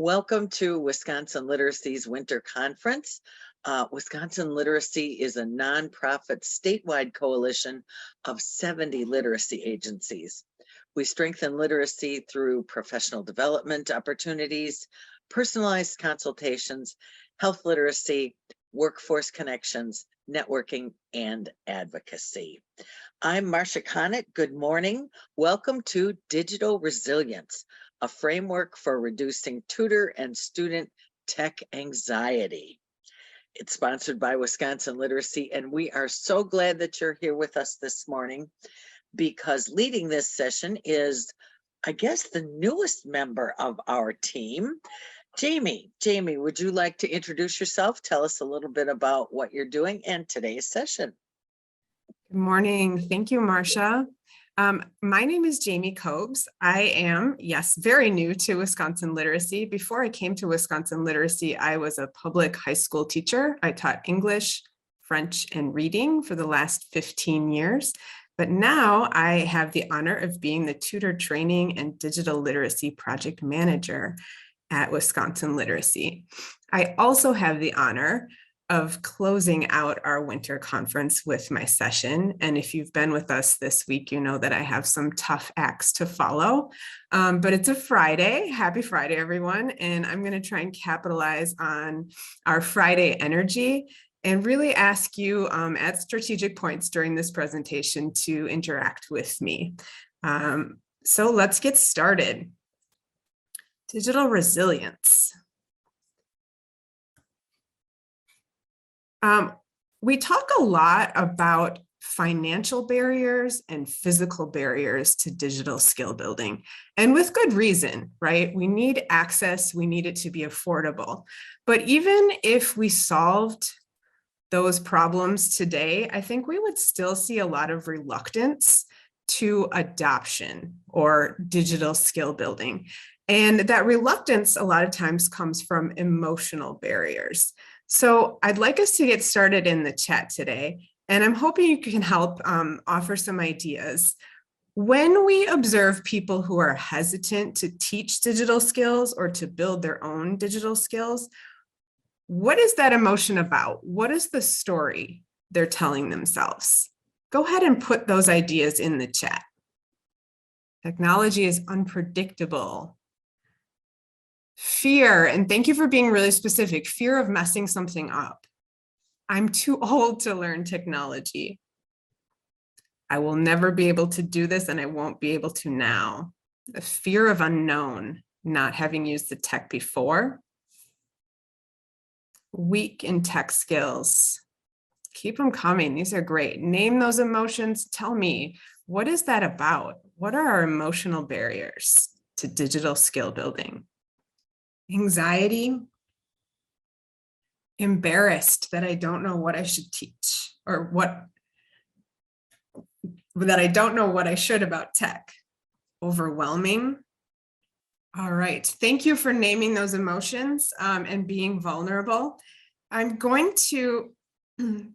Welcome to Wisconsin Literacy's Winter Conference. Wisconsin Literacy is a nonprofit statewide coalition of 70 literacy agencies. We strengthen literacy through professional development opportunities, personalized consultations, health literacy, workforce connections, networking, and advocacy. I'm Marcia Connick. Good morning. Welcome to Digital Resilience, a framework for reducing tutor and student tech anxiety. It's sponsored by Wisconsin Literacy, and we are so glad that you're here with us this morning because leading this session is, I guess, the newest member of our team, Jamie. Jamie, would you like to introduce yourself? Tell us a little bit about what you're doing and today's session. Good morning. Thank you, Marcia. My name is Jamie Cobes. I am, yes, very new to Wisconsin Literacy. Before I came to Wisconsin Literacy, I was a public high school teacher. I taught English, French, and reading for the last 15 years. But now I have the honor of being the Tutor Training and Digital Literacy Project Manager at Wisconsin Literacy. I also have the honor of closing out our winter conference with my session. And if you've been with us this week, you know that I have some tough acts to follow, but it's a Friday. Happy Friday, everyone. And I'm going to try and capitalize on our Friday energy and really ask you at strategic points during this presentation to interact with me. So let's get started. Digital resilience. We talk a lot about financial barriers and physical barriers to digital skill building, and with good reason, right? We need access, we need it to be affordable. But even if we solved those problems today, I think we would still see a lot of reluctance to adoption or digital skill building. And that reluctance a lot of times comes from emotional barriers. So I'd like us to get started in the chat today, and I'm hoping you can help offer some ideas. When we observe people who are hesitant to teach digital skills or to build their own digital skills, what is that emotion about? What is the story they're telling themselves? Go ahead and put those ideas in the chat. Technology is unpredictable. Fear, and thank you for being really specific, fear of messing something up. I'm too old to learn technology. I will never be able to do this and I won't be able to now. The fear of unknown, not having used the tech before. Weak in tech skills. Keep them coming, these are great. Name those emotions, tell me, what is that about? What are our emotional barriers to digital skill building? Anxiety, embarrassed that I don't know what I should teach or that I don't know what I should about tech. Overwhelming. All right, thank you for naming those emotions and being vulnerable. I'm going to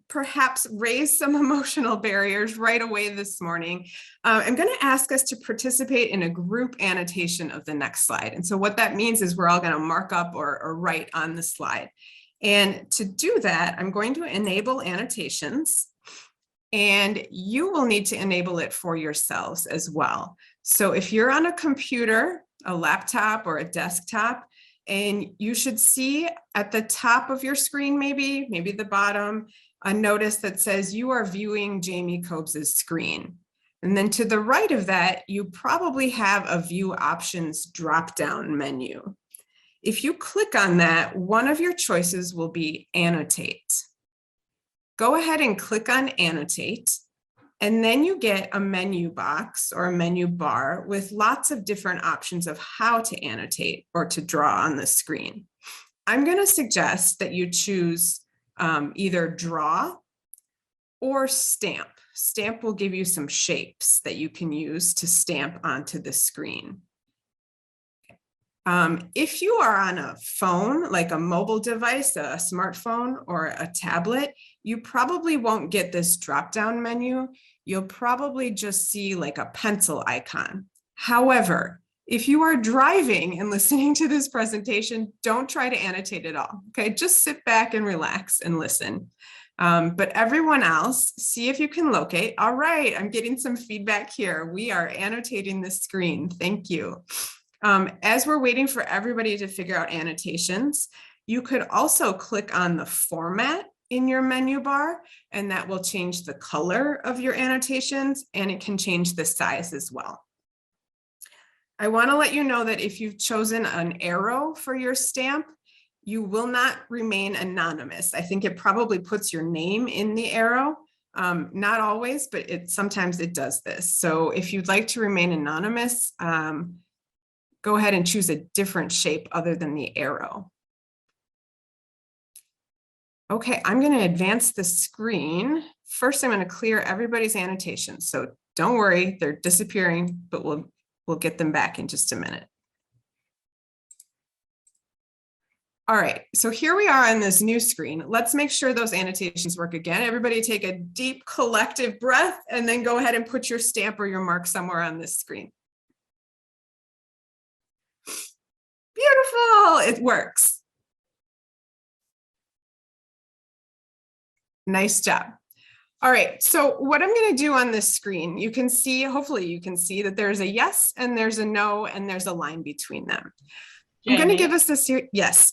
perhaps raise some emotional barriers right away this morning. I'm going to ask us to participate in a group annotation of the next slide. And so what that means is we're all going to mark up or write on the slide. And to do that, I'm going to enable annotations, and you will need to enable it for yourselves as well. So if you're on a computer, a laptop or a desktop, and you should see at the top of your screen, maybe the bottom, a notice that says you are viewing Jamie Cobes' screen. And then to the right of that, you probably have a view options drop-down menu. If you click on that, one of your choices will be annotate. Go ahead and click on annotate. And then you get a menu box or a menu bar with lots of different options of how to annotate or to draw on the screen. I'm going to suggest that you choose either draw or stamp. Stamp will give you some shapes that you can use to stamp onto the screen. If you are on a phone, like a mobile device, a smartphone or a tablet, you probably won't get this drop-down menu. You'll probably just see like a pencil icon. However, If you are driving and listening to this presentation, don't try to annotate it all, okay? Just sit back and relax and listen. But everyone else, see if you can locate. All right, I'm getting some feedback here. We are annotating the screen. Thank you. As we're waiting for everybody to figure out annotations, you could also click on the format in your menu bar, and that will change the color of your annotations, and it can change the size as well. I want to let you know that if you've chosen an arrow for your stamp, you will not remain anonymous. I think it probably puts your name in the arrow. Not always, but sometimes it does this. So if you'd like to remain anonymous, go ahead and choose a different shape other than the arrow. Okay, I'm going to advance the screen. First, I'm going to clear everybody's annotations. So don't worry, they're disappearing, but we'll get them back in just a minute. All right, so here we are on this new screen. Let's make sure those annotations work again. Everybody take a deep collective breath and then go ahead and put your stamp or your mark somewhere on this screen. Beautiful, it works. Nice job. All right, so what I'm going to do on this screen, you can see, hopefully you can see that there's a yes and there's a no and there's a line between them. I'm going to give us this, yes.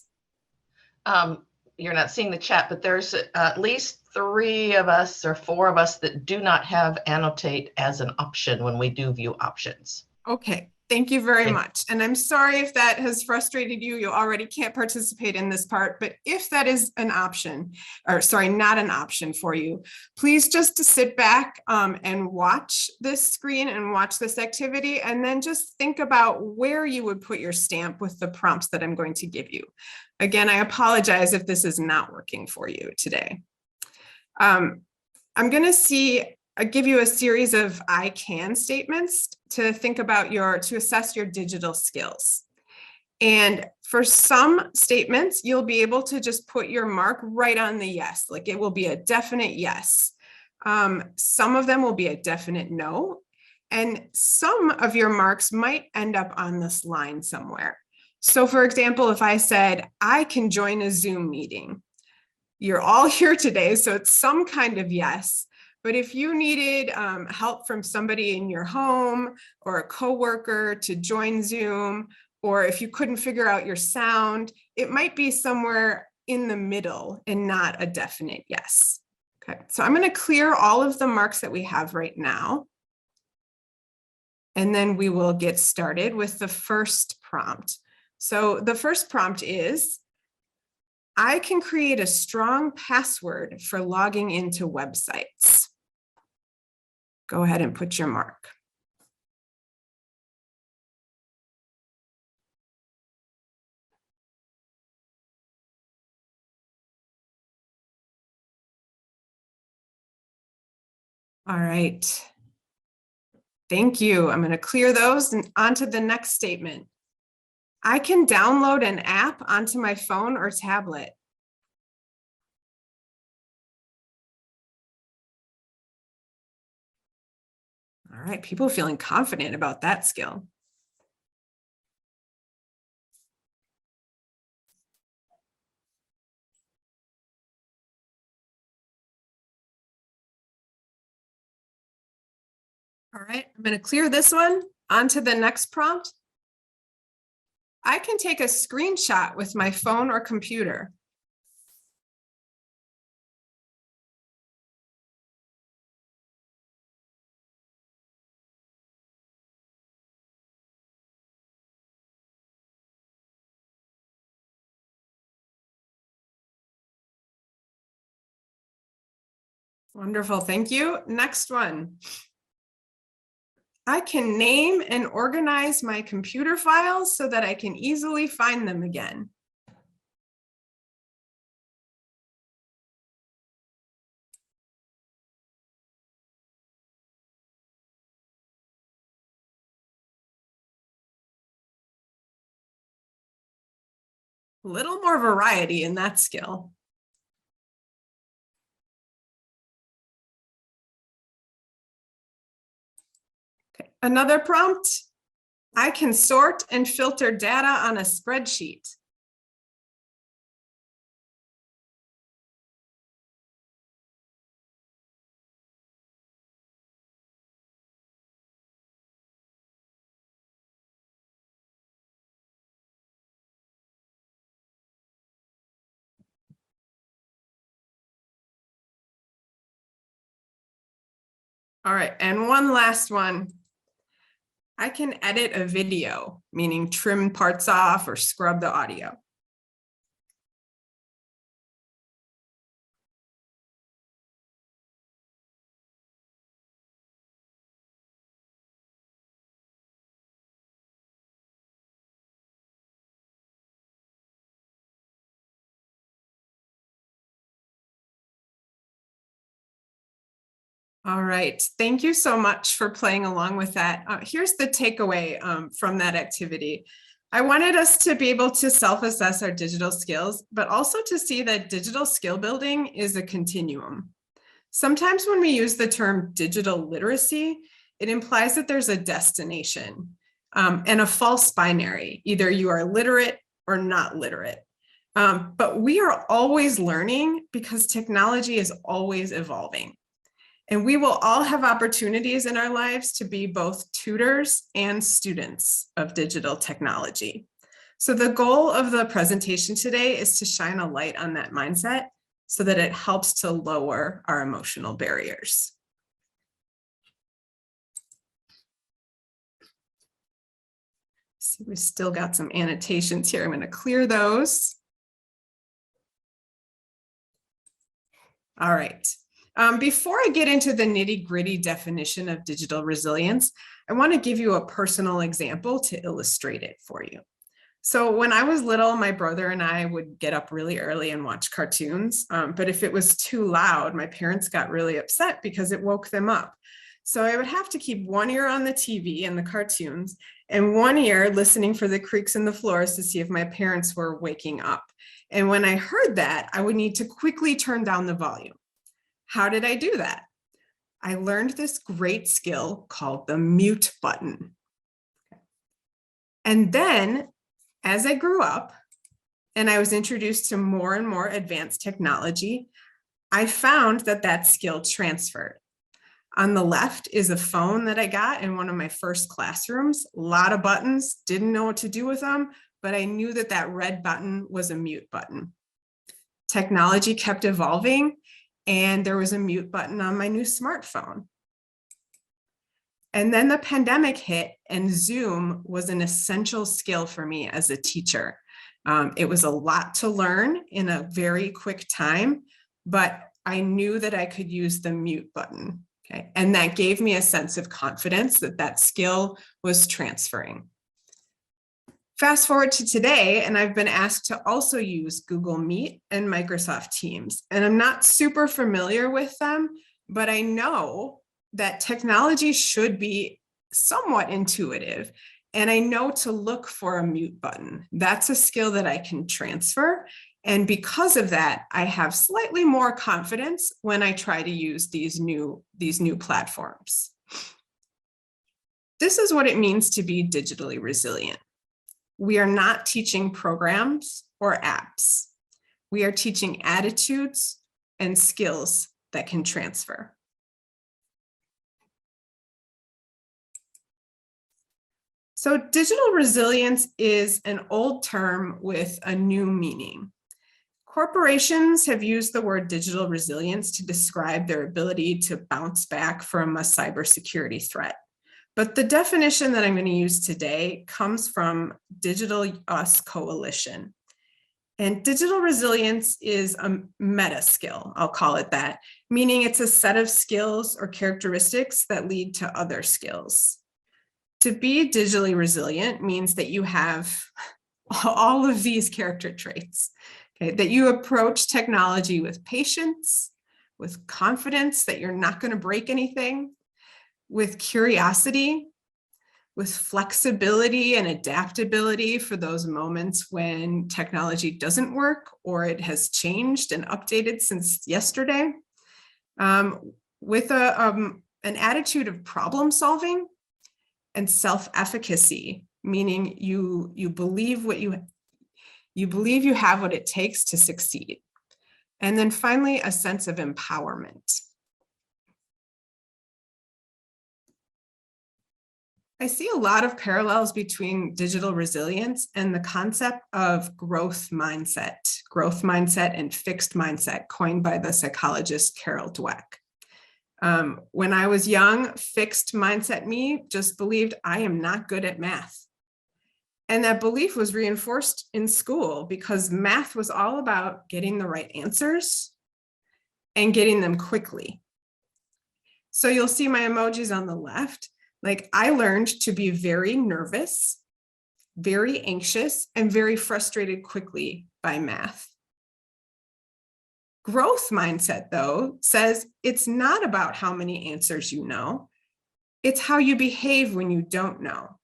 You're not seeing the chat, but there's at least 3 of us or 4 of us that do not have annotate as an option when we do view options. Okay, thank you very much. And I'm sorry if that has frustrated you. You already can't participate in this part, but if that is an option, or sorry, not an option for you, please just to sit back and watch this screen and watch this activity, and then just think about where you would put your stamp with the prompts that I'm going to give you. Again, I apologize if this is not working for you today. I'm going to give you a series of I can statements to think about to assess your digital skills. And for some statements, you'll be able to just put your mark right on the yes, like it will be a definite yes. Some of them will be a definite no. And some of your marks might end up on this line somewhere. So for example, if I said, I can join a Zoom meeting, you're all here today, so it's some kind of yes. But if you needed help from somebody in your home or a coworker to join Zoom, or if you couldn't figure out your sound, it might be somewhere in the middle and not a definite yes. Okay, so I'm going to clear all of the marks that we have right now. And then we will get started with the first prompt. So the first prompt is, I can create a strong password for logging into websites. Go ahead and put your mark. All right. Thank you. I'm going to clear those and on to the next statement. I can download an app onto my phone or tablet. All right, people feeling confident about that skill. All right, I'm going to clear this one. On to the next prompt. I can take a screenshot with my phone or computer. Wonderful, thank you. Next one. I can name and organize my computer files so that I can easily find them again. A little more variety in that skill. Okay. Another prompt. I can sort and filter data on a spreadsheet. All right, and one last one. I can edit a video, meaning trim parts off or scrub the audio. All right, thank you so much for playing along with that. Here's the takeaway from that activity. I wanted us to be able to self-assess our digital skills, but also to see that digital skill building is a continuum. Sometimes when we use the term digital literacy, it implies that there's a destination and a false binary. Either you are literate or not literate. But we are always learning because technology is always evolving. And we will all have opportunities in our lives to be both tutors and students of digital technology. So the goal of the presentation today is to shine a light on that mindset so that it helps to lower our emotional barriers. So we've still got some annotations here. I'm going to clear those. All right. Before I get into the nitty-gritty definition of digital resilience, I want to give you a personal example to illustrate it for you. So when I was little, my brother and I would get up really early and watch cartoons. But if it was too loud, my parents got really upset because it woke them up. So I would have to keep one ear on the TV and the cartoons and one ear listening for the creaks in the floors to see if my parents were waking up. And when I heard that, I would need to quickly turn down the volume. How did I do that? I learned this great skill called the mute button. And then as I grew up and I was introduced to more and more advanced technology, I found that that skill transferred. On the left is a phone that I got in one of my first classrooms. A lot of buttons, didn't know what to do with them, but I knew that that red button was a mute button. Technology kept evolving, and there was a mute button on my new smartphone. And then the pandemic hit, and Zoom was an essential skill for me as a teacher. It was a lot to learn in a very quick time, but I knew that I could use the mute button. Okay? And that gave me a sense of confidence that that skill was transferring. Fast forward to today, and I've been asked to also use Google Meet and Microsoft Teams. And I'm not super familiar with them, but I know that technology should be somewhat intuitive. And I know to look for a mute button. That's a skill that I can transfer. And because of that, I have slightly more confidence when I try to use these new platforms. This is what it means to be digitally resilient. We are not teaching programs or apps. We are teaching attitudes and skills that can transfer. So digital resilience is an old term with a new meaning. Corporations have used the word digital resilience to describe their ability to bounce back from a cybersecurity threat. But the definition that I'm going to use today comes from Digital US Coalition. And digital resilience is a meta skill, I'll call it that, meaning it's a set of skills or characteristics that lead to other skills. To be digitally resilient means that you have all of these character traits, okay? That you approach technology with patience, with confidence that you're not going to break anything, with curiosity, with flexibility and adaptability for those moments when technology doesn't work or it has changed and updated since yesterday, with an attitude of problem solving and self-efficacy, meaning you believe you believe you have what it takes to succeed. And then finally, a sense of empowerment. I see a lot of parallels between digital resilience and the concept of growth mindset and fixed mindset coined by the psychologist Carol Dweck. When I was young, fixed mindset me just believed I am not good at math. And that belief was reinforced in school because math was all about getting the right answers and getting them quickly. So you'll see my emojis on the left. Like, I learned to be very nervous, very anxious, and very frustrated quickly by math. Growth mindset, though, says it's not about how many answers you know. It's how you behave when you don't know.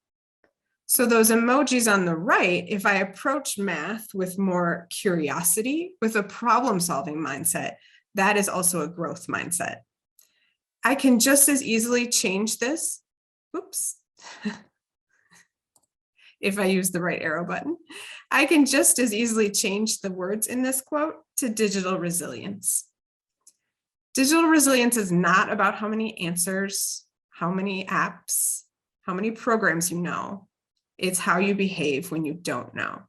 So those emojis on the right, if I approach math with more curiosity, with a problem-solving mindset, that is also a growth mindset. I can just as easily change this. Oops. If I use the right arrow button, I can just as easily change the words in this quote to digital resilience. Digital resilience is not about how many answers, how many apps, how many programs you know. It's how you behave when you don't know.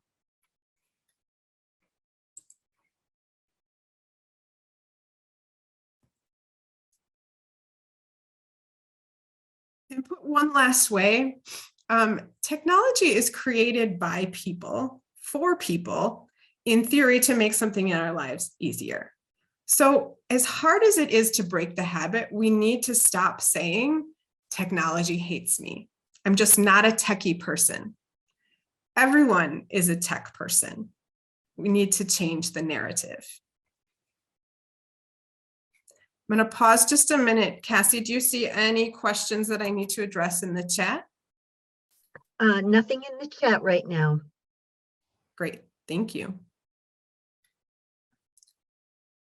And put one last way, technology is created by people, for people, in theory, to make something in our lives easier. So as hard as it is to break the habit, we need to stop saying, technology hates me. I'm just not a techie person. Everyone is a tech person. We need to change the narrative. I'm going to pause just a minute. Cassie, do you see any questions that I need to address in the chat? Nothing in the chat right now. Great, thank you.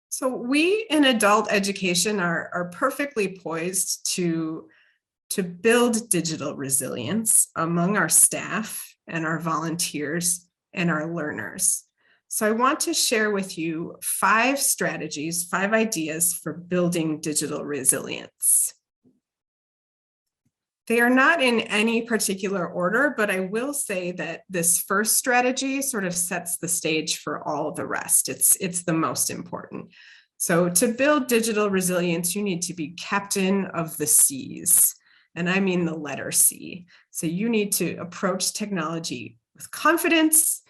So we in adult education are perfectly poised to build digital resilience among our staff and our volunteers and our learners. So I want to share with you 5 strategies, 5 ideas for building digital resilience. They are not in any particular order, but I will say that this first strategy sort of sets the stage for all the rest. It's the most important. So to build digital resilience, you need to be captain of the seas. And I mean the letter C. So you need to approach technology with confidence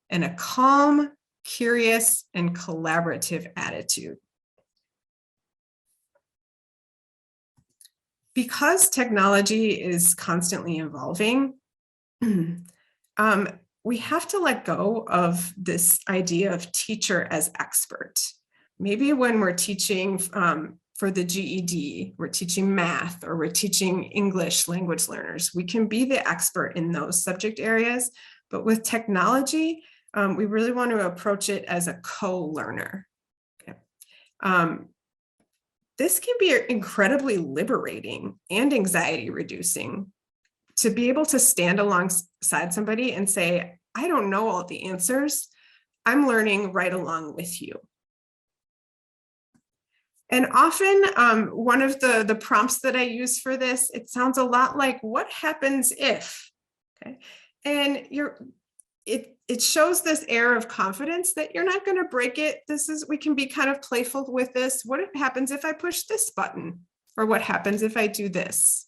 and a calm, curious, and collaborative attitude. Because technology is constantly evolving, we have to let go of this idea of teacher as expert. Maybe when we're teaching for the GED, we're teaching math, or we're teaching English language learners, we can be the expert in those subject areas. But with technology, we really want to approach it as a co-learner. Okay. This can be incredibly liberating and anxiety reducing to be able to stand alongside somebody and say, I don't know all the answers. I'm learning right along with you. And often one of the prompts that I use for this, it sounds a lot like, what happens if? Okay. And it shows this air of confidence that you're not going to break it. We can be kind of playful with this. What happens if I push this button? Or what happens if I do this?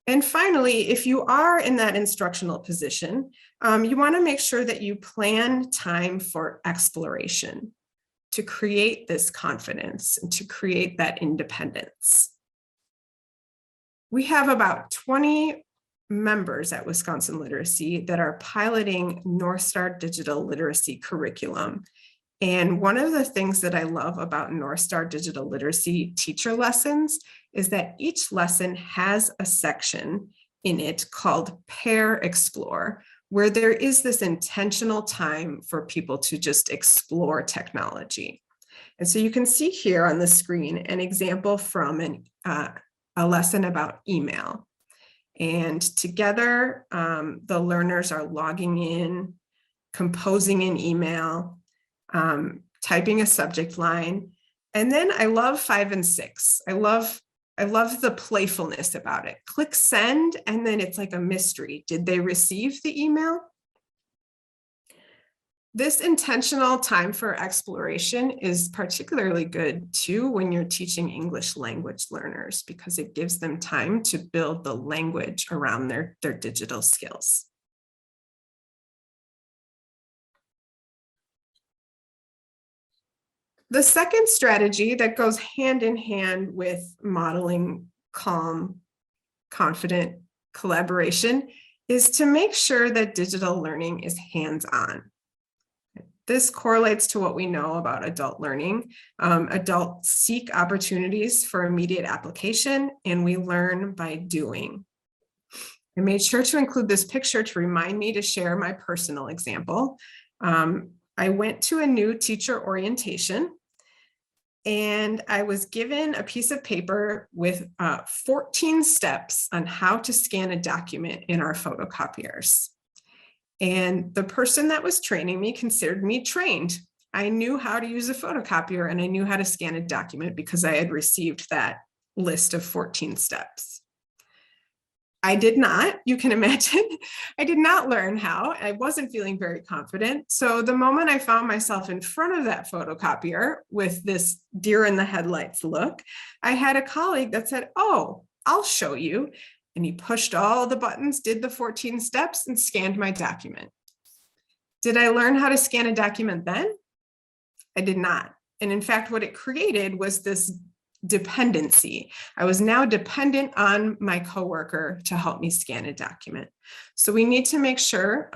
And finally, if you are in that instructional position, you want to make sure that you plan time for exploration to create this confidence and to create that independence. We have about 20 members at Wisconsin Literacy that are piloting North Star Digital Literacy curriculum. And one of the things that I love about North Star Digital Literacy teacher lessons is that each lesson has a section in it called Pair Explore, where there is this intentional time for people to just explore technology. And so you can see here on the screen an example from a lesson about email. And together, the learners are logging in, composing an email, typing a subject line. And then I love 5 and 6. I love the playfulness about it. Click send, and then it's like a mystery. Did they receive the email? This intentional time for exploration is particularly good too when you're teaching English language learners, because it gives them time to build the language around their digital skills. The second strategy that goes hand in hand with modeling calm, confident collaboration is to make sure that digital learning is hands-on. This correlates to what we know about adult learning. Adults seek opportunities for immediate application, and we learn by doing. I made sure to include this picture to remind me to share my personal example. I went to a new teacher orientation, and I was given a piece of paper with 14 steps on how to scan a document in our photocopiers. And the person that was training me considered me trained. I knew how to use a photocopier and I knew how to scan a document because I had received that list of 14 steps. I did not, you can imagine, I did not learn how. I wasn't feeling very confident. So the moment I found myself in front of that photocopier with this deer in the headlights look, I had a colleague that said, "Oh, I'll show you." And he pushed all the buttons, did the 14 steps, and scanned my document. Did I learn how to scan a document then? I did not. And in fact, what it created was this dependency. I was now dependent on my coworker to help me scan a document. So we need to make sure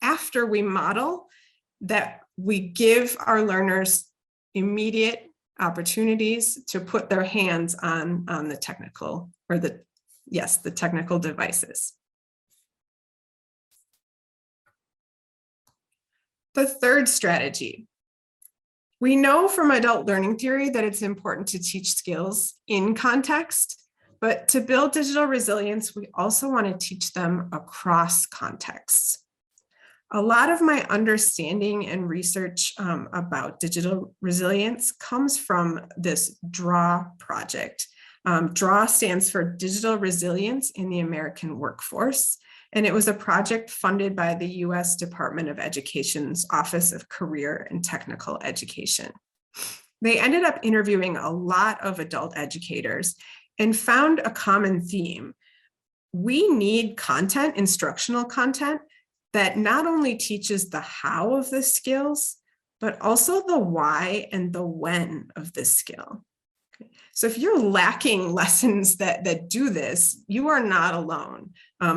after we model that we give our learners immediate opportunities to put their hands on the technical or the technical devices. The third strategy. We know from adult learning theory that it's important to teach skills in context, but to build digital resilience, we also want to teach them across contexts. A lot of my understanding and research about digital resilience comes from this DRAW project. DRAW stands for Digital Resilience in the American Workforce, and it was a project funded by the U.S. Department of Education's Office of Career and Technical Education. They ended up interviewing a lot of adult educators and found a common theme. We need content, instructional content, that not only teaches the how of the skills, but also the why and the when of the skill. So if you're lacking lessons that do this, you are not alone.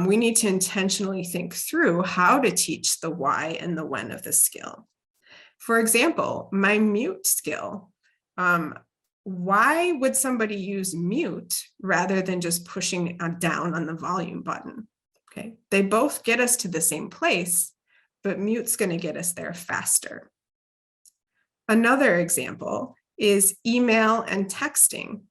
We need to intentionally think through how to teach the why and the when of the skill. For example, my mute skill. Why would somebody use mute rather than just pushing down on the volume button? Okay, they both get us to the same place, but mute's going to get us there faster. Another example is email and texting.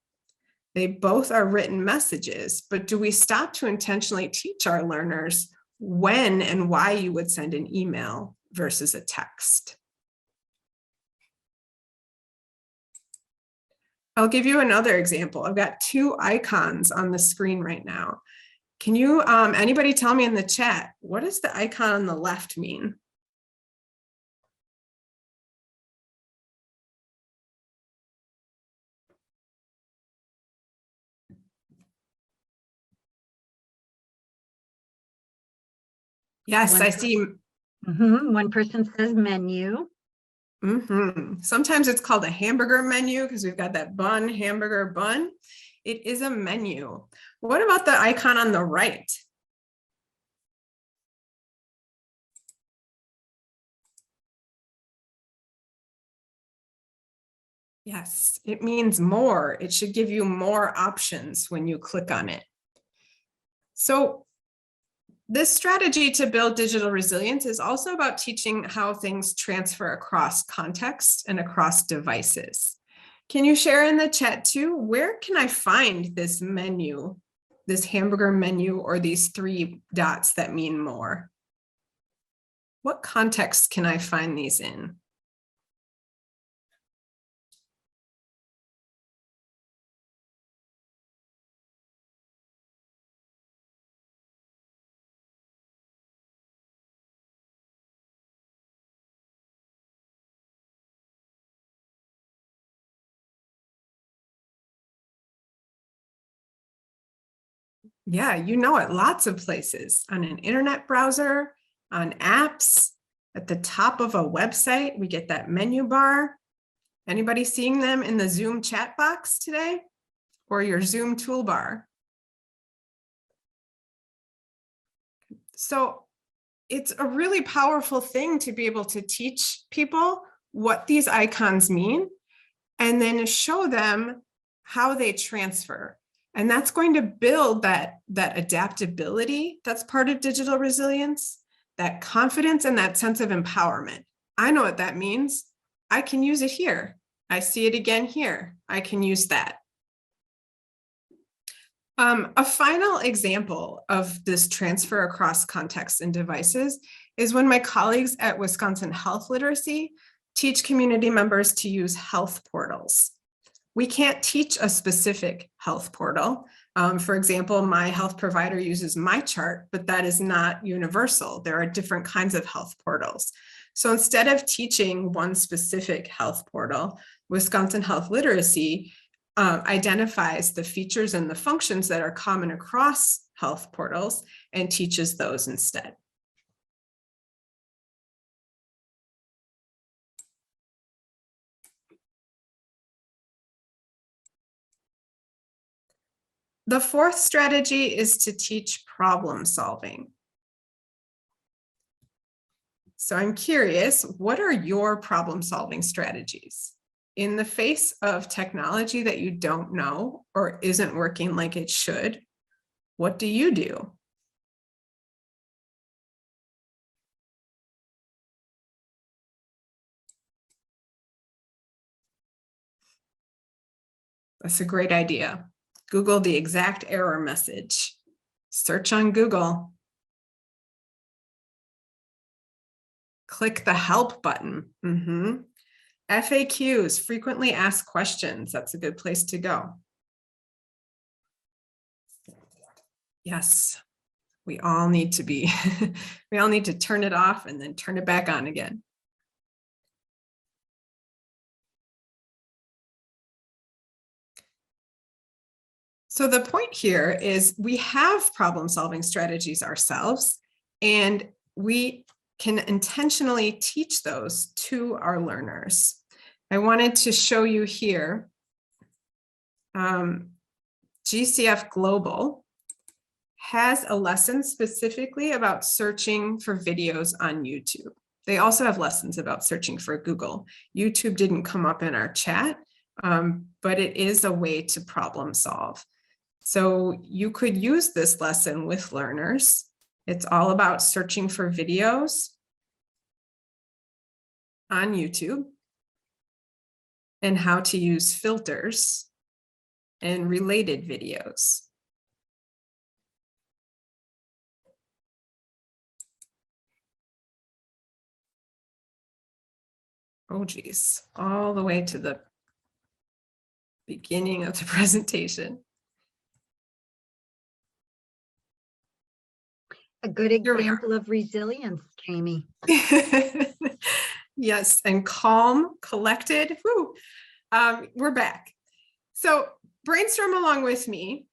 They both are written messages, but do we stop to intentionally teach our learners when and why you would send an email versus a text? I'll give you another example. I've got 2 icons on the screen right now. Can you, anybody tell me in the chat, what does the icon on the left mean? Yes, I see. One person says menu. Sometimes it's called a hamburger menu because we've got that bun, hamburger bun. It is a menu. What about the icon on the right? Yes, it means more. It should give you more options when you click on it. So this strategy to build digital resilience is also about teaching how things transfer across context and across devices. Can you share in the chat too? Where can I find this menu, this hamburger menu, or these 3 dots that mean more? What context can I find these in? Yeah, you know it, lots of places. On an internet browser, on apps, at the top of a website, we get that menu bar. Anybody seeing them in the Zoom chat box today or your Zoom toolbar? So it's a really powerful thing to be able to teach people what these icons mean and then show them how they transfer. And that's going to build that adaptability that's part of digital resilience, that confidence and that sense of empowerment. I know what that means. I can use it here. I see it again here. I can use that. A final example of this transfer across contexts and devices is when my colleagues at Wisconsin Health Literacy teach community members to use health portals. We can't teach a specific health portal. For example, my health provider uses MyChart, but that is not universal. There are different kinds of health portals. So instead of teaching one specific health portal, Wisconsin Health Literacy identifies the features and the functions that are common across health portals and teaches those instead. The 4th strategy is to teach problem solving. So I'm curious, what are your problem solving strategies? In the face of technology that you don't know or isn't working like it should, what do you do? That's a great idea. Google the exact error message. Search on Google. Click the help button. FAQs, frequently asked questions. That's a good place to go. Yes, we all need to be, we all need to turn it off and then turn it back on again. So the point here is we have problem solving strategies ourselves, and we can intentionally teach those to our learners. I wanted to show you here, GCF Global has a lesson specifically about searching for videos on YouTube. They also have lessons about searching for Google. YouTube didn't come up in our chat, but it is a way to problem solve. So you could use this lesson with learners. It's all about searching for videos on YouTube and how to use filters and related videos. Oh geez, all the way to the beginning of the presentation. A good Here we are. example of resilience, Jamie. Yes, and calm, collected. Whew. We're back. So brainstorm along with me.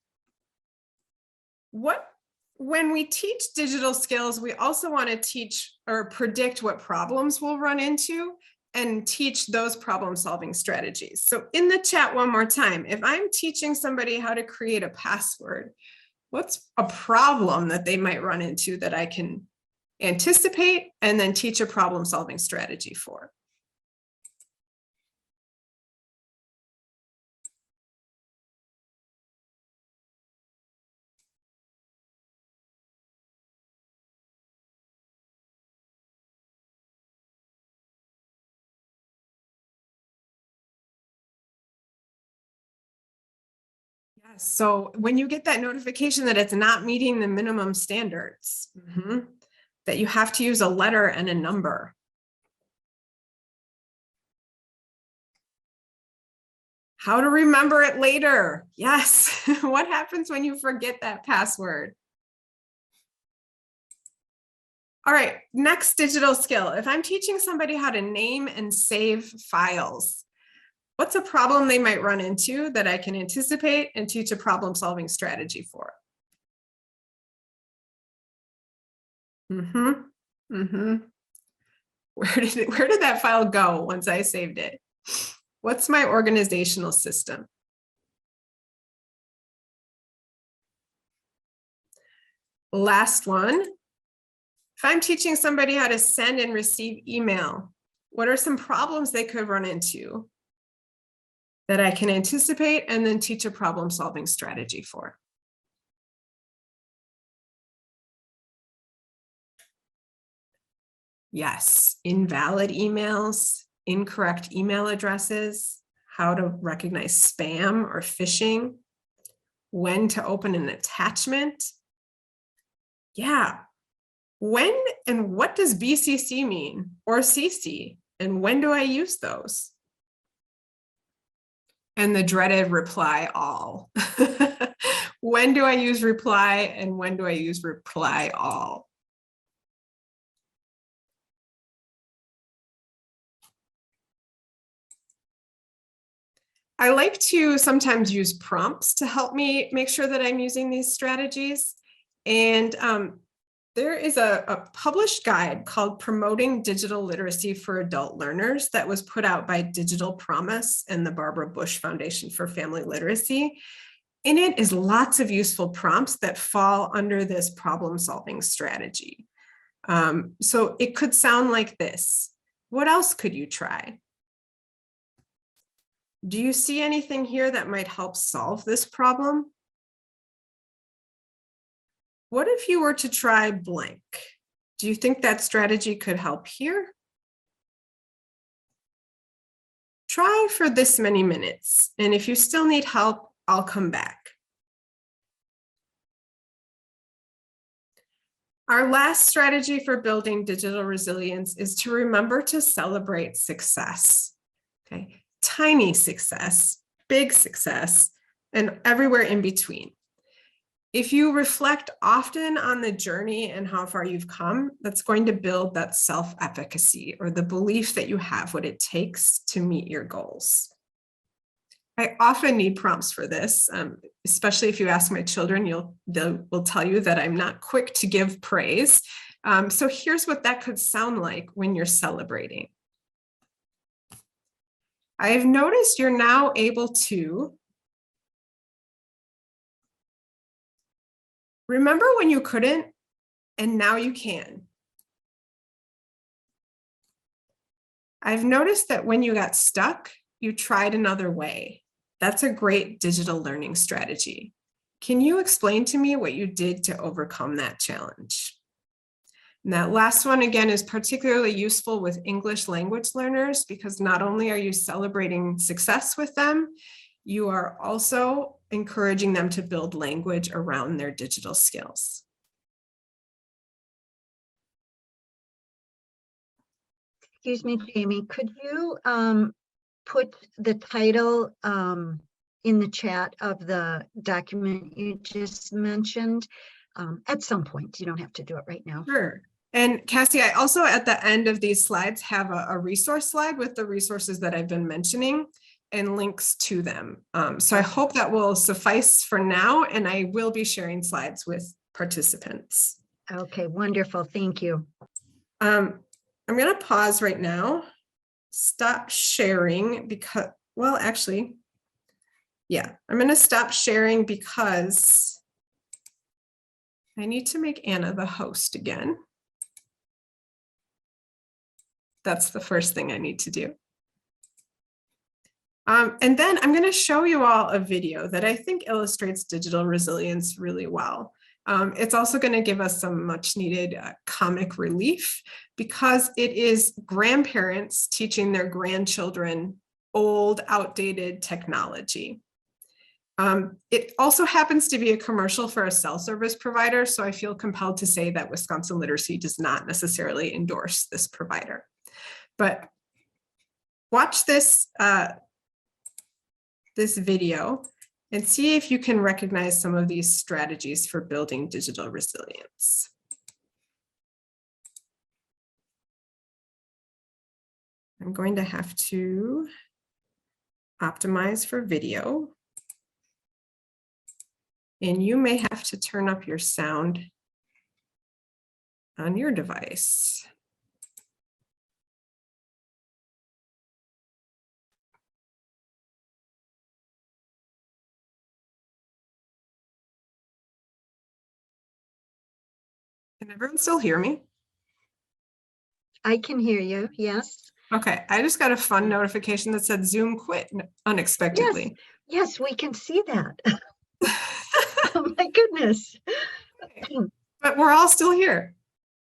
When we teach digital skills, we also want to teach or predict what problems we'll run into and teach those problem solving strategies. So in the chat one more time, if I'm teaching somebody how to create a password, what's a problem that they might run into that I can anticipate and then teach a problem solving strategy for? So when you get that notification that it's not meeting the minimum standards, that you have to use a letter and a number. How to remember it later. Yes. What happens when you forget that password? All right, next digital skill. If I'm teaching somebody how to name and save files, what's a problem they might run into that I can anticipate and teach a problem-solving strategy for? Where did that file go once I saved it? What's my organizational system? Last one. If I'm teaching somebody how to send and receive email, what are some problems they could run into that I can anticipate and then teach a problem-solving strategy for? Yes, invalid emails, incorrect email addresses, how to recognize spam or phishing, when to open an attachment. Yeah. When and what does BCC mean, or CC, and when do I use those? And the dreaded reply all. When do I use reply and when do I use reply all? I like to sometimes use prompts to help me make sure that I'm using these strategies. And there is a published guide called Promoting Digital Literacy for Adult Learners that was put out by Digital Promise and the Barbara Bush Foundation for Family Literacy. In it is lots of useful prompts that fall under this problem-solving strategy. So it could sound like this. What else could you try? Do you see anything here that might help solve this problem? What if you were to try blank? Do you think that strategy could help here? Try for this many minutes, and if you still need help, I'll come back. Our last strategy for building digital resilience is to remember to celebrate success. Okay, tiny success, big success, and everywhere in between. If you reflect often on the journey and how far you've come, that's going to build that self-efficacy or the belief that you have what it takes to meet your goals. I often need prompts for this, especially if you ask my children, they will tell you that I'm not quick to give praise. So here's what that could sound like when you're celebrating. I've noticed you're now able to remember when you couldn't, and now you can. I've noticed that when you got stuck, you tried another way. That's a great digital learning strategy. Can you explain to me what you did to overcome that challenge? And that last one, again, is particularly useful with English language learners because not only are you celebrating success with them, you are also encouraging them to build language around their digital skills. Excuse me, Jamie, could you put the title in the chat of the document you just mentioned at some point? You don't have to do it right now. Sure. And Cassie, I also at the end of these slides have a resource slide with the resources that I've been mentioning and links to them. So I hope that will suffice for now, and I will be sharing slides with participants. Okay, wonderful. Thank you. I'm going to pause right now, stop sharing because, well, actually, yeah, I'm going to stop sharing because I need to make Anna the host again. That's the first thing I need to do. And then I'm going to show you all a video that I think illustrates digital resilience really well. It's also going to give us some much needed comic relief because it is grandparents teaching their grandchildren old, outdated technology. It also happens to be a commercial for a cell service provider, so I feel compelled to say that Wisconsin Literacy does not necessarily endorse this provider. But watch this, this video and see if you can recognize some of these strategies for building digital resilience. I'm going to have to optimize for video. And you may have to turn up your sound on your device. Can everyone still hear me? I can hear you, yes. Okay, I just got a fun notification that said Zoom quit unexpectedly. Yes, we can see that. Oh my goodness. But we're all still here.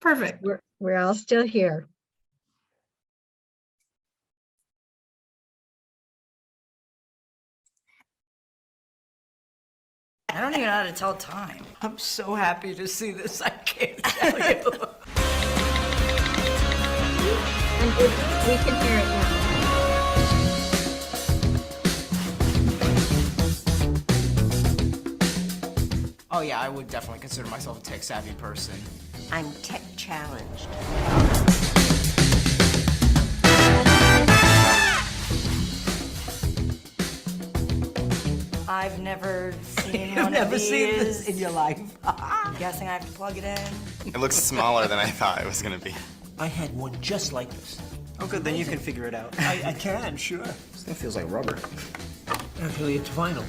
Perfect. We're all still here. I don't even know how to tell time. I'm so happy to see this. I can't tell you. And we can hear it now. Oh yeah, I would definitely consider myself a tech-savvy person. I'm tech challenged. I've never seen You've one never of seen these. this in your life. I'm guessing I have to plug it in. It looks smaller than I thought it was gonna be. I had one just like this. Oh good, then you can figure it out. I can, sure. This thing feels like rubber. Actually, it's vinyl.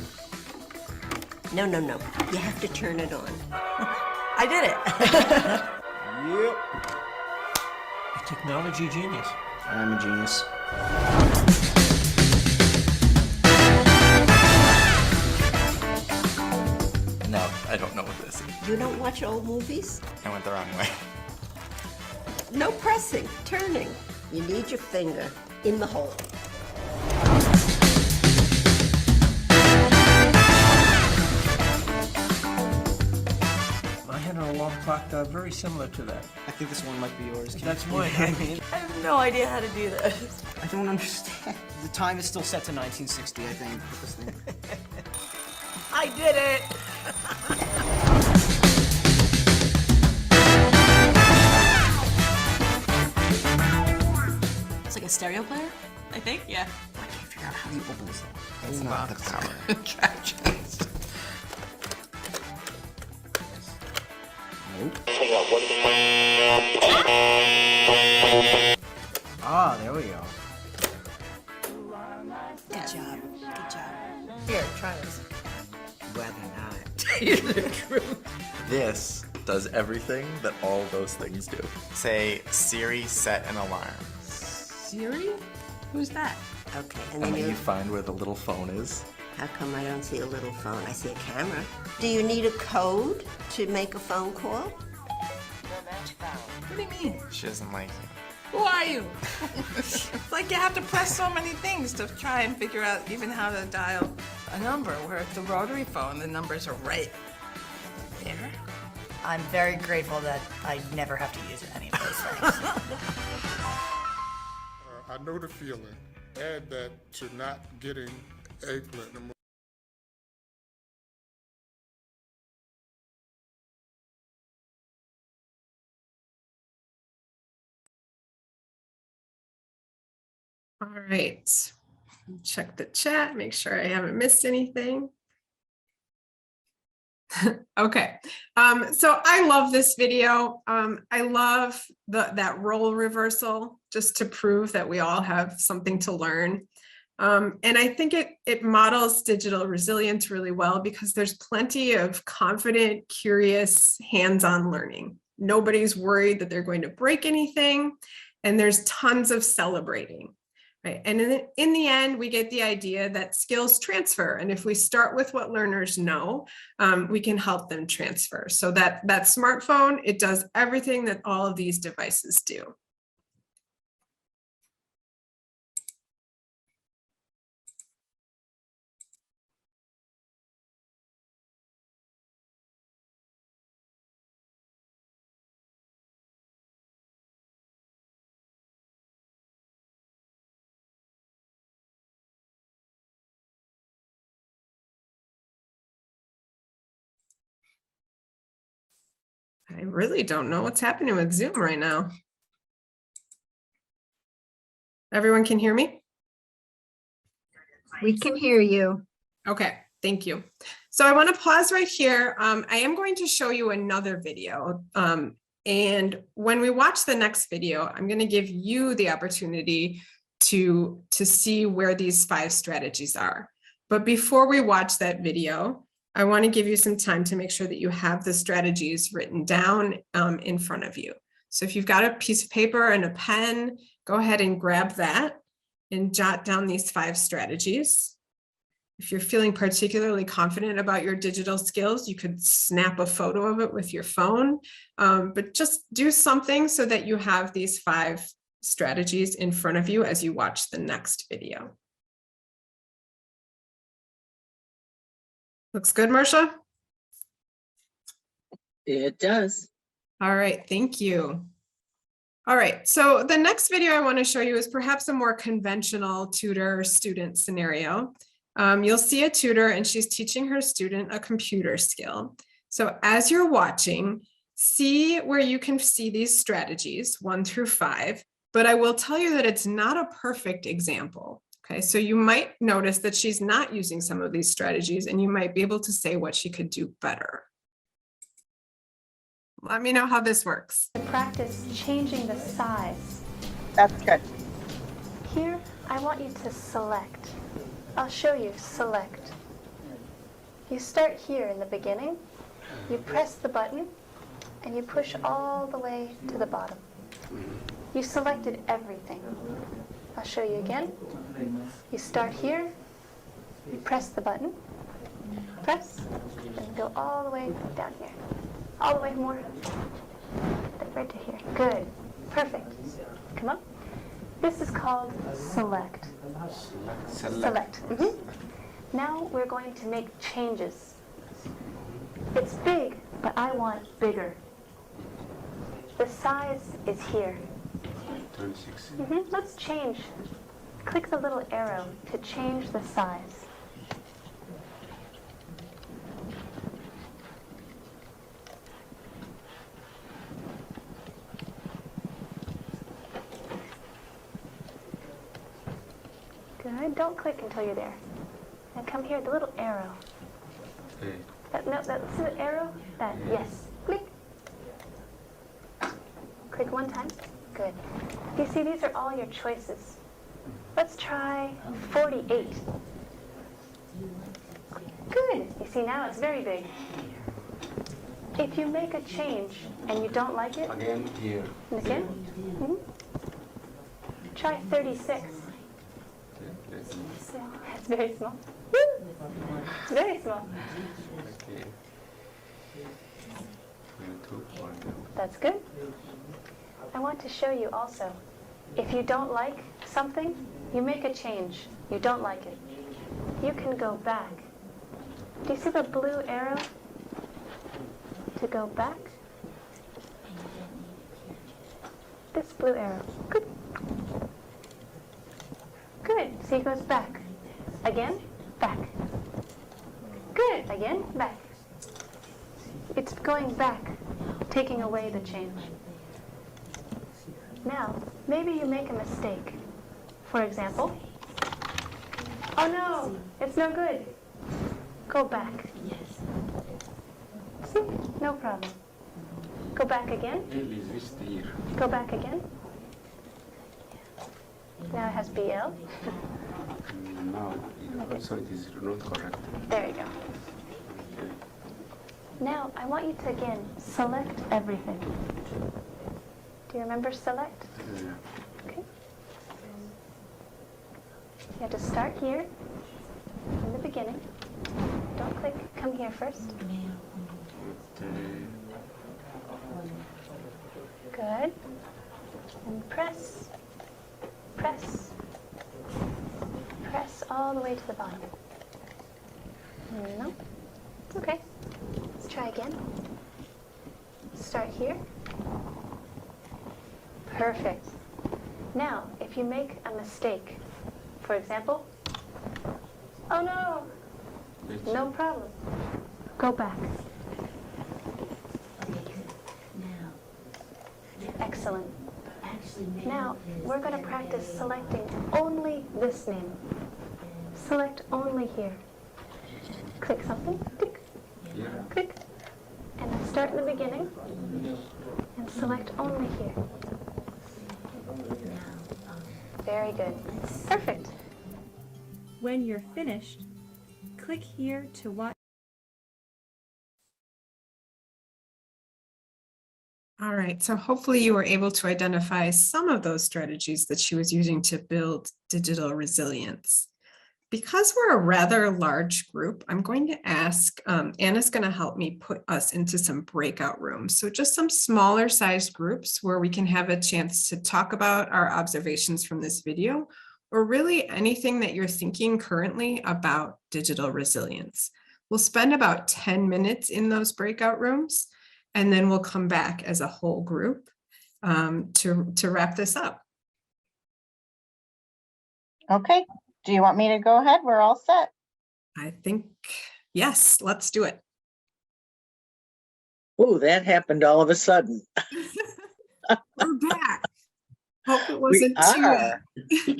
No, no, no. You have to turn it on. I did it. Yep. A technology genius. I'm a genius. No, I don't know what this is. You don't watch old movies? I went the wrong way. No pressing, turning. You need your finger in the hole. I had an alarm clock very similar to that. I think this one might be yours. That's mine. I mean, I have no idea how to do this. I don't understand. The time is still set to 1960, I think, with this thing. I did it. It's like a stereo player, I think. Yeah. I can't figure out how you open this thing. That's not the power. Attractions. Nope. Ah, there we go. Good job. Good job. Here, try this. Rather not. Tell you the truth. This does everything that all those things do. Say, Siri, set an alarm. Siri? Who's that? Okay, and And then then you you, find where the little phone is. how come I don't see a little phone? I see a camera. Do you need a code to make a phone call? What do you mean? She doesn't like you. Who are you? It's like you have to press so many things to try and figure out even how to dial a number, where it's a rotary phone, the numbers are right there. I'm very grateful that I never have to use any of those things. I know the feeling. Add that to not getting eggplant. All right. Check the chat, make sure I haven't missed anything. Okay, so I love this video. I love that role reversal, just to prove that we all have something to learn. And I think it models digital resilience really well, because there's plenty of confident, curious, hands-on learning. Nobody's worried that they're going to break anything, and there's tons of celebrating. Right. And in the end, we get the idea that skills transfer. And if we start with what learners know, we can help them transfer. So that smartphone, it does everything that all of these devices do. I really don't know what's happening with Zoom right now. Everyone can hear me? We can hear you. Okay, thank you. So I want to pause right here. I am going to show you another video. And when we watch the next video, I'm going to give you the opportunity to see where these 5 strategies are. But before we watch that video, I want to give you some time to make sure that you have the strategies written down in front of you. So if you've got a piece of paper and a pen, go ahead and grab that and jot down these 5 strategies. If you're feeling particularly confident about your digital skills, you could snap a photo of it with your phone, but just do something so that you have these 5 strategies in front of you as you watch the next video. Looks good, Marcia? It does. All right, thank you. All right, so the next video I want to show you is perhaps a more conventional tutor-student scenario. You'll see a tutor and she's teaching her student a computer skill. So as you're watching, see where you can see these strategies 1 through 5, but I will tell you that it's not a perfect example. Okay, so you might notice that she's not using some of these strategies and you might be able to say what she could do better. Let me know how this works. Practice changing the size. That's good. Here, I want you to select. I'll show you select. You start here in the beginning, you press the button, and you push all the way to the bottom. You selected everything. I'll show you again. You start here, you press the button, press, and go all the way down here. All the way more. Right to here. Good. Perfect. Come on. This is called select. Select. Now we're going to make changes. It's big, but I want bigger. The size is here. 26. Let's change. Click the little arrow to change the size. Good. Don't click until you're there. And come here, the little arrow. Okay. No, that's the arrow. That, yes. Click. Click 1 time. Good. You see, these are all your choices. Let's try 48. Good. You see, now it's very big. If you make a change and you don't like it, Again here. again, try 36. So, it's very small. It's very small. Okay. 22. That's good. I want to show you also, if you don't like something, you make a change. You don't like it. You can go back. Do you see the blue arrow? To go back. This blue arrow. Good. Good. See, it goes back. Again, back. Good. Again, back. It's going back, taking away the change. Now, maybe you make a mistake. For example, oh no, it's no good. Go back. See, no problem. Go back again. Go back again. Now it has BL. Now, so it is not correct. There you go. Now, I want you to again select everything. Do you remember select? Okay. You have to start here in the beginning. Don't click, come here first. Good. And press, press, press all the way to the bottom. No? Okay. Let's try again. Start here. Perfect. Now, if you make a mistake, for example, oh no, no problem. Go back. Excellent. Now, we're going to practice selecting only this name. Select only here. Click something, click, click, and then start in the beginning, and select only here. Very good. Perfect. When you're finished, click here to watch. All right, so hopefully you were able to identify some of those strategies that she was using to build digital resilience. Because we're a rather large group, I'm going to ask, Anna's going to help me put us into some breakout rooms. So just some smaller sized groups where we can have a chance to talk about our observations from this video, or really anything that you're thinking currently about digital resilience. We'll spend about 10 minutes in those breakout rooms, and then we'll come back as a whole group to wrap this up. Okay. Do you want me to go ahead? We're all set. I think, yes, let's do it. Oh, that happened all of a sudden. We're back. Hope it We wasn't are.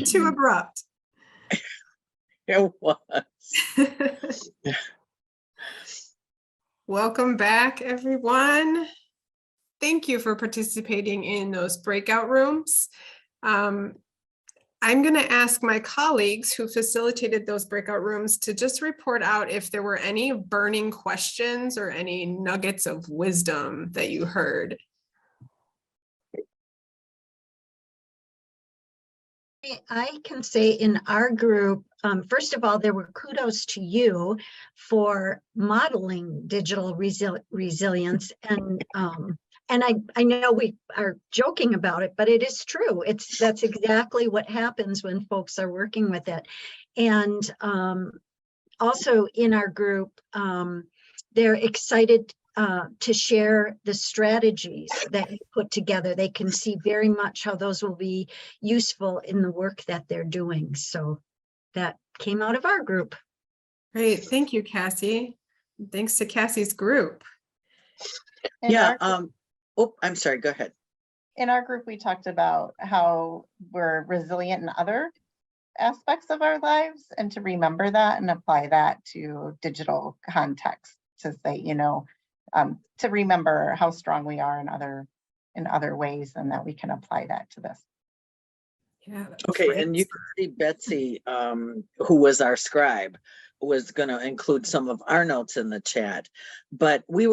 too abrupt. It was. Welcome back, everyone. Thank you for participating in those breakout rooms. I'm going to ask my colleagues who facilitated those breakout rooms to just report out if there were any burning questions or any nuggets of wisdom that you heard. I can say in our group, first of all, there were kudos to you for modeling digital resilience. And I know we are joking about it, but it is true. That's exactly what happens when folks are working with it. And also in our group, they're excited to share the strategies that you put together. They can see very much how those will be useful in the work that they're doing. So that came out of our group. Great, thank you, Cassie. Thanks to Cassie's group. Yeah, oh, I'm sorry, go ahead. In our group, we talked about how we're resilient in other aspects of our lives, and to remember that and apply that to digital context, to say, to remember how strong we are in other ways, and that we can apply that to this. Yeah. Okay, and you can see Betsy, who was our scribe, was going to include some of our notes in the chat, but we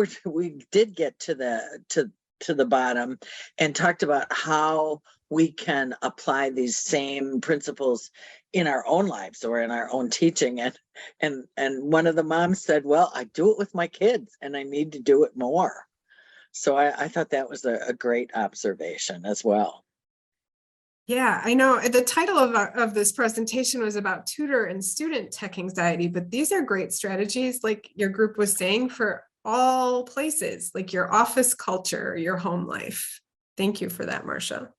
did get to the bottom and talked about how we can apply these same principles in our own lives or in our own teaching. And one of the moms said, well, I do it with my kids and I need to do it more. So I thought that was a great observation as well. Yeah, I know the title of this presentation was about tutor and student tech anxiety, but these are great strategies, like your group was saying, for all places, like your office culture, your home life. Thank you for that, Marcia.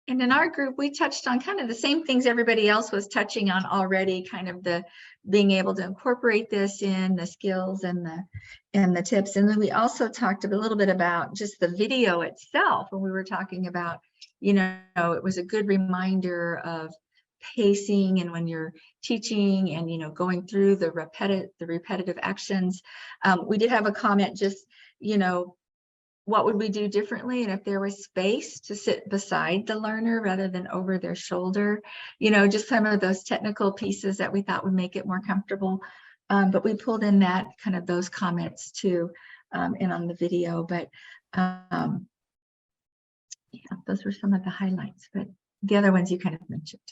And in our group, we touched on kind of the same things everybody else was touching on already, kind of the being able to incorporate this in the skills and the tips. And then we also talked a little bit about just the video itself when we were talking about, it was a good reminder of pacing, and when you're teaching and going through the repetitive actions. We did have a comment, just what would we do differently, and if there was space to sit beside the learner rather than over their shoulder, just some of those technical pieces that we thought would make it more comfortable. But we pulled in that kind of those comments too, and on the video. But yeah, those were some of the highlights, but the other ones you kind of mentioned.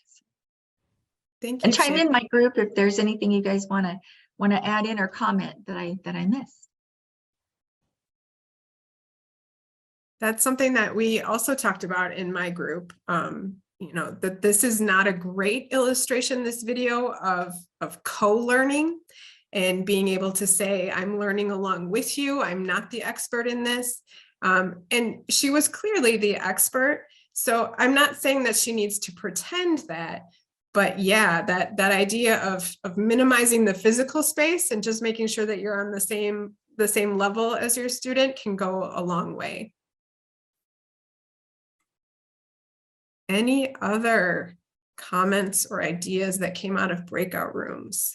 Thank you. And chime in, my group, if there's anything you guys want to add in or comment that I missed. That's something that we also talked about in my group, that this is not a great illustration, this video, of co-learning and being able to say, I'm learning along with you. I'm not the expert in this. And she was clearly the expert. So I'm not saying that she needs to pretend that, But yeah, that idea of minimizing the physical space and just making sure that you're on the same level as your student can go a long way. Any other comments or ideas that came out of breakout rooms?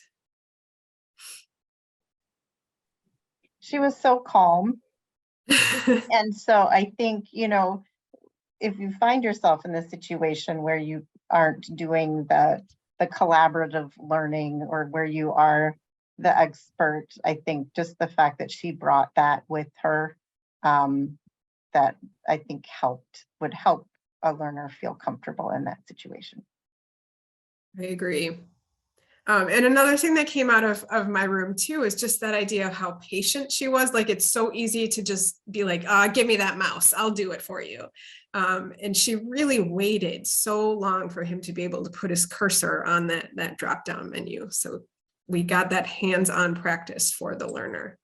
She was so calm. And so I think, you know, if you find yourself in this situation where you aren't doing the collaborative learning or where you are the expert, I think just the fact that she brought that with her, that I think would help a learner feel comfortable in that situation. I agree. And another thing that came out of my room too is just that idea of how patient she was. Like, it's so easy to just be like, give me that mouse, I'll do it for you. And she really waited so long for him to be able to put his cursor on that drop-down menu. So we got that hands-on practice for the learner.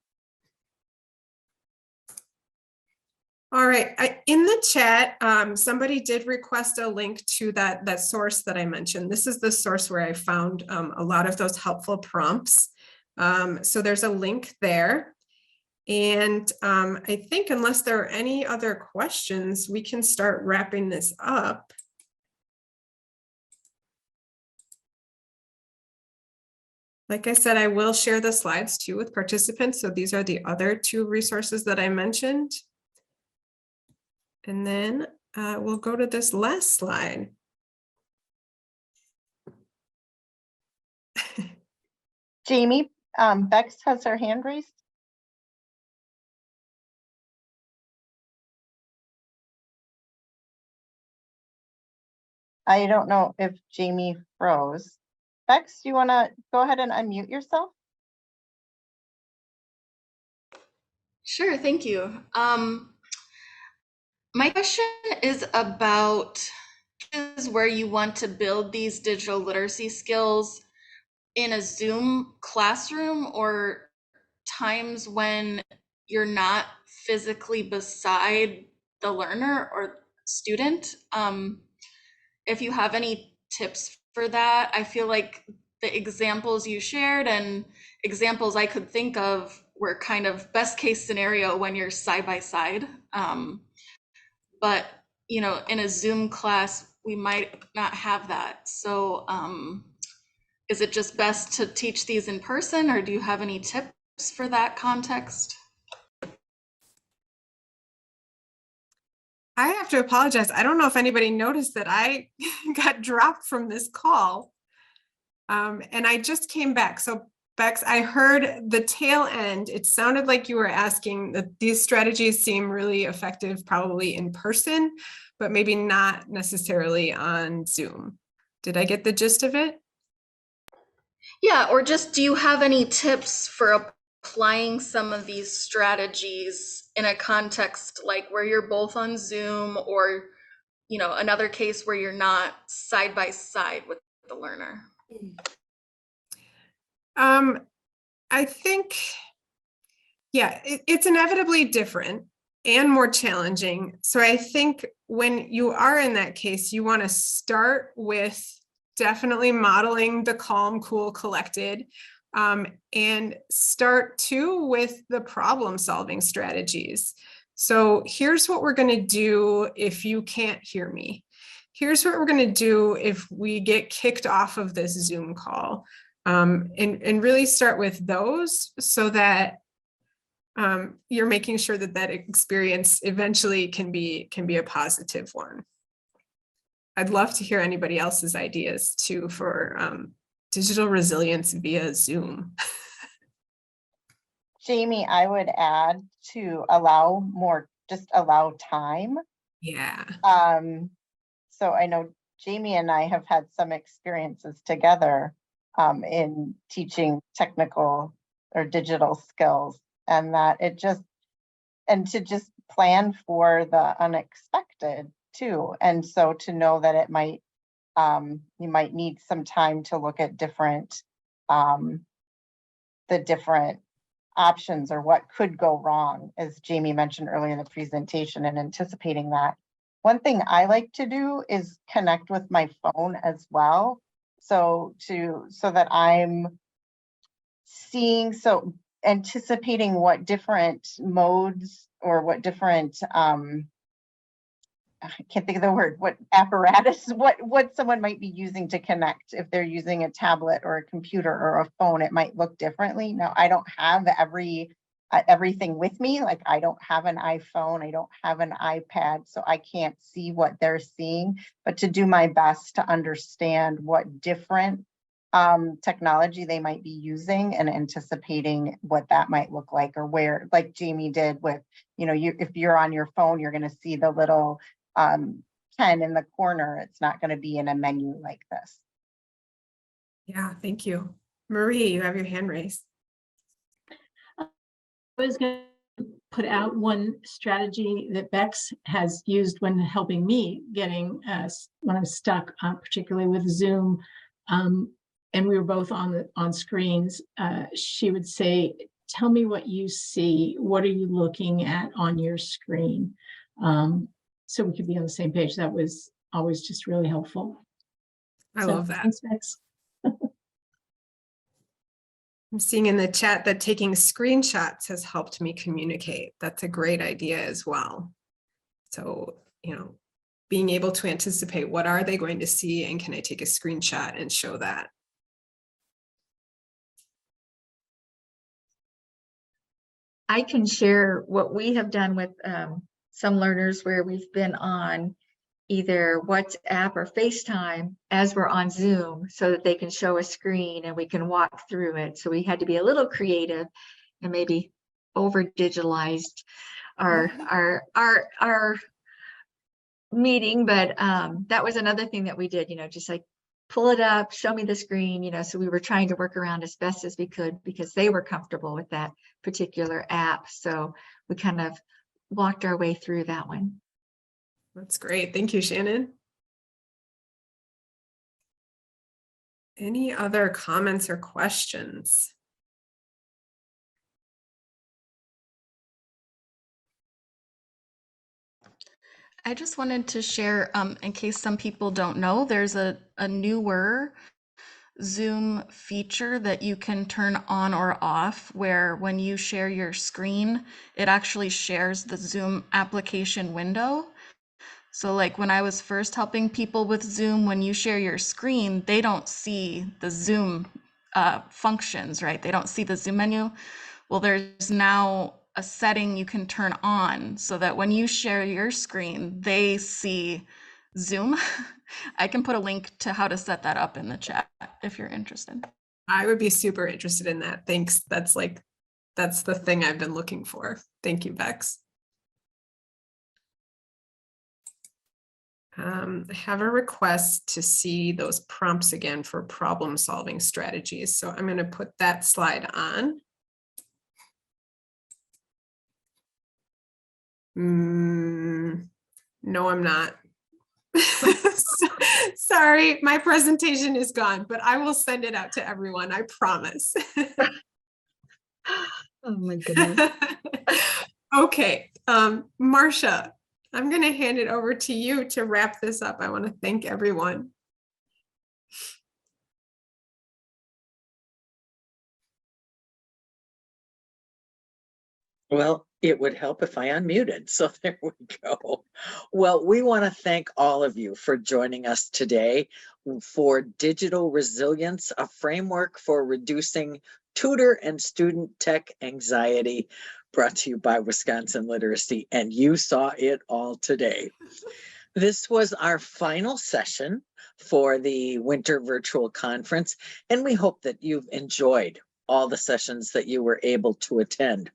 All right, in the chat, somebody did request a link to that source that I mentioned. This is the source where I found a lot of those helpful prompts. So there's a link there. And I think unless there are any other questions, we can start wrapping this up. Like I said, I will share the slides too with participants. So these are the other two resources that I mentioned. And then we'll go to this last slide. Jamie, Bex has her hand raised. I don't know if Jamie froze. Bex, do you want to go ahead and unmute yourself? Sure, thank you. My question is about where you want to build these digital literacy skills in a Zoom classroom or times when you're not physically beside the learner or student. If you have any tips for that, I feel like the examples you shared and examples I could think of were kind of best case scenario when you're side by side. But you know, in a Zoom class, we might not have that. So is it just best to teach these in person, or do you have any tips for that context? I have to apologize. I don't know if anybody noticed that I got dropped from this call. And I just came back. So Bex, I heard the tail end. It sounded like you were asking that these strategies seem really effective, probably in person, but maybe not necessarily on Zoom. Did I get the gist of it? Yeah, or just do you have any tips for applying some of these strategies in a context like where you're both on Zoom, or you know, another case where you're not side by side with the learner? I think, yeah, it's inevitably different and more challenging. So I think when you are in that case, you want to start with definitely modeling the calm, cool, collected, and start too with the problem solving strategies. So here's what we're going to do if you can't hear me. Here's what we're going to do if we get kicked off of this Zoom call. And really start with those so that you're making sure that that experience eventually can be a positive one. I'd love to hear anybody else's ideas too for digital resilience via Zoom. Jamie, I would add to allow more, just allow time. Yeah. So I know Jamie and I have had some experiences together in teaching technical or digital skills, and that it just, and to just plan for the unexpected too. And so to know that it might, you might need some time to look at different, the different options or what could go wrong, as Jamie mentioned earlier in the presentation, and anticipating that. One thing I like to do is connect with my phone as well. So that I'm seeing, so anticipating what different modes or what different, I can't think of the word, what apparatus, what someone might be using to connect. If they're using a tablet or a computer or a phone, it might look differently. Now, I don't have everything with me. Like, I don't have an iPhone, I don't have an iPad, so I can't see what they're seeing, but to do my best to understand what different technology they might be using and anticipating what that might look like, or where, like Jamie did with, if you're on your phone, you're going to see the little 10 in the corner. It's not going to be in a menu like this. Yeah, thank you. Marie, you have your hand raised. I was going to put out one strategy that Bex has used when helping me getting when I'm stuck, particularly with Zoom, and we were both on screens. She would say, "Tell me what you see. What are you looking at on your screen?" So we could be on the same page. That was always just really helpful. I love that. Thanks, Bex. I'm seeing in the chat that taking screenshots has helped me communicate. That's a great idea as well. So, being able to anticipate what are they going to see and can I take a screenshot and show that? I can share what we have done with some learners where we've been on either WhatsApp or FaceTime as we're on Zoom so that they can show a screen and we can walk through it. So we had to be a little creative and maybe over digitalized our meeting, but that was another thing that we did, just like pull it up, show me the screen, so we were trying to work around as best as we could because they were comfortable with that particular app. So we kind of walked our way through that one. That's great. Thank you, Shannon. Any other comments or questions? I just wanted to share, in case some people don't know, there's a newer Zoom feature that you can turn on or off, where when you share your screen, it actually shares the Zoom application window. So like when I was first helping people with Zoom, when you share your screen, they don't see the Zoom functions, right? They don't see the Zoom menu. Well, there's now a setting you can turn on so that when you share your screen, they see Zoom. I can put a link to how to set that up in the chat if you're interested. I would be super interested in that. Thanks. That's the thing I've been looking for. Thank you, Bex. I have a request to see those prompts again for problem solving strategies. So I'm going to put that slide on. No, I'm not. Sorry, my presentation is gone, but I will send it out to everyone. I promise. Oh my goodness. Okay, Marcia, I'm going to hand it over to you to wrap this up. I want to thank everyone. Well, it would help if I unmuted. So there we go. Well, we want to thank all of you for joining us today for Digital Resilience, a framework for reducing tutor and student tech anxiety, brought to you by Wisconsin Literacy. And you saw it all today. This was our final session for the winter virtual conference, and we hope that you've enjoyed all the sessions that you were able to attend.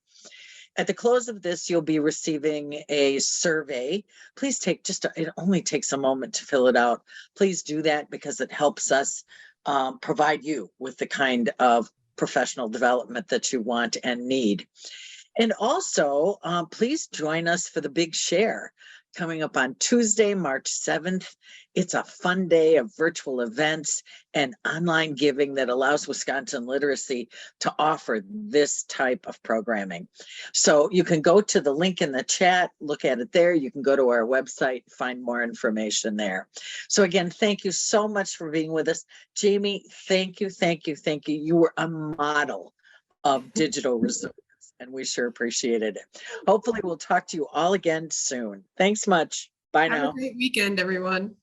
At the close of this, you'll be receiving a survey. Please take it only takes a moment to fill it out. Please do that because it helps us provide you with the kind of professional development that you want and need. And also, please join us for the Big Share coming up on Tuesday, March 7th. It's a fun day of virtual events and online giving that allows Wisconsin Literacy to offer this type of programming. So you can go to the link in the chat, look at it there. You can go to our website, find more information there. So again, thank you so much for being with us. Jamie, thank you, thank you, thank you. You were a model of digital resilience, and we sure appreciated it. Hopefully we'll talk to you all again soon. Thanks much. Bye Have now. a great weekend, everyone.